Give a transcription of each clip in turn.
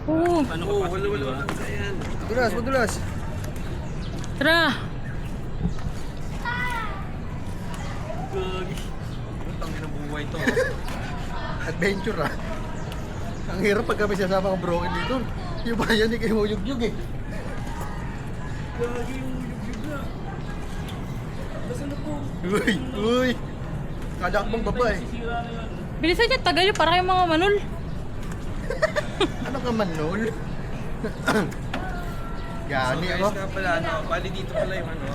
Oo. Paano ka pasok dito? Ayan. Madulas, madulas. Tara. Gagi. Utang na buhay to. Adventure ah. Ang hirap pag kami sasama kang broken dito. Yung bayan ni kayo yugyug eh. Gagi yung yugyug na. Basta na po. Uy, uy. Kadakbang baba eh. Sisira na yan. Bilisan niya, tagal yun. Para kayong mga manul. Ano ka man, Nol? Gani So ako. guys nga pala, ano, bali dito pala yung ano.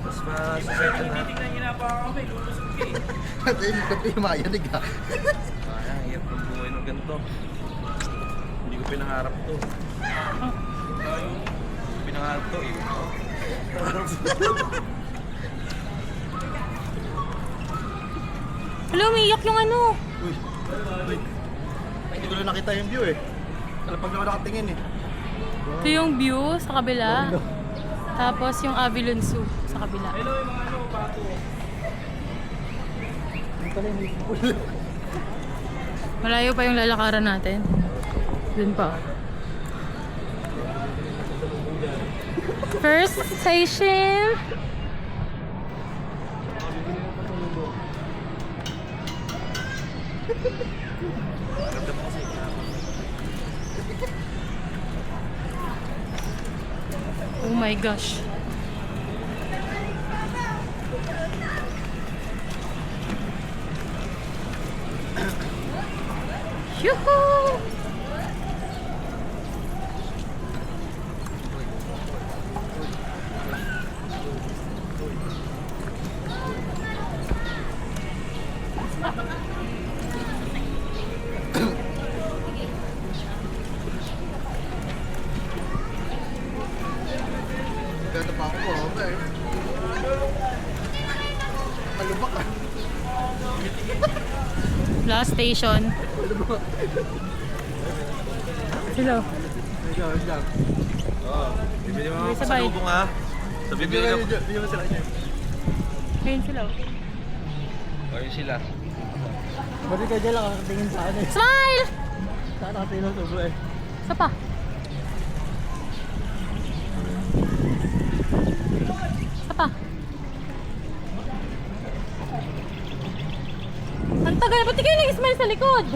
Mas masasaya na. Titignan niyo na pa kami, lulusog ka eh. At yung kape mayanig ah. Sayang, hirap ng buhay ng ganito. Hindi ko pinangarap to. Pinangarap to eh. Hello, umiiyak yung ano. Uy, uy. Ay, hindi ko na nakita yung view eh. Kalapag na ako nakatingin eh. Ito yung view sa kabila. Tapos yung Avilon Zoo sa kabila. Hello yung mga ano, pato. Hindi pala yung pool. Malayo pa yung lalakaran natin. Dun pa. First station. Oh my gosh. Yoo-hoo! Ganda pa ako po, eh. Malubak ah. Last station. Hello. Wait lang. Oo. Bibili mo May mga sabay. pasalubong ha. So bibili ka. Bigyan mo sila niya. Ayun sila. Ayun sila. Bali ka dyan lang nakatingin sa ano eh. Smile! Saan nakatingin ng tubo eh. Isa pa. Isa pa. Ang tagal. Ba't di kayo nag-smile sa likod?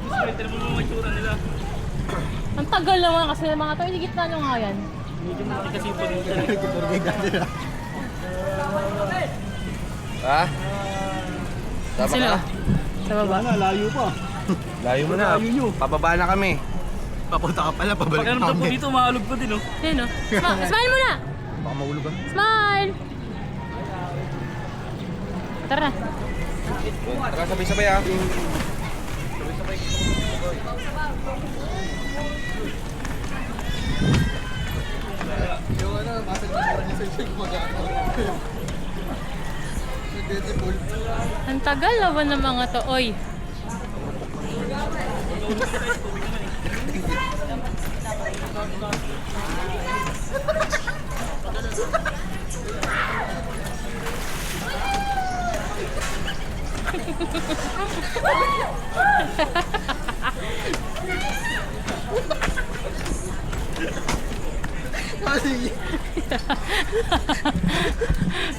Pwede mo mga itsura nila. Ang tagal naman kasi mga to. Hindi gitna nyo nga yan. Medyo malaki kasi po dito. Nagkiturgay ka nila. Ha? Tama Sila. ka? Sa baba. Layo pa. Layo mo na. Layo nyo. Pababa na kami. Papunta ka pala, pabalik Pag po dito, mahalog pa din oh. Ayun o. Smile muna! Baka mahulog ka. Smile! Tara na. Tara sabay-sabay ha. Yung ano, basag na mura niya sa isang mag-ano. Beautiful. Ang tagal naman ng mga to. Oy.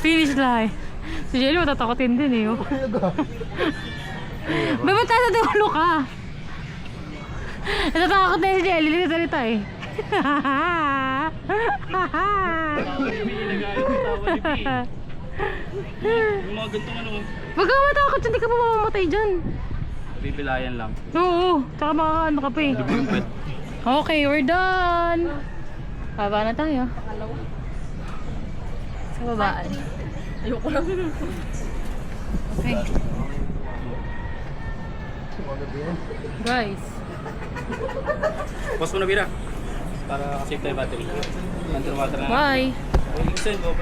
Finish line. Si Jelly matatakotin din eh. Oh. Ba't tayo sa dulo ka? Natatakot na si Jelly. Salita eh. Yung mga gantong ano. Wag kang matakot. Hindi ka pa mamamatay dyan. Bibilayan lang. Oo. Tsaka makakaano ka pa eh. Okay, we're done. Baba na tayo. Sa babaan. Ayoko lang. Okay. Guys. Pause mo na Bira. Para save tayo battery. Underwater na. Bye. Extend mo.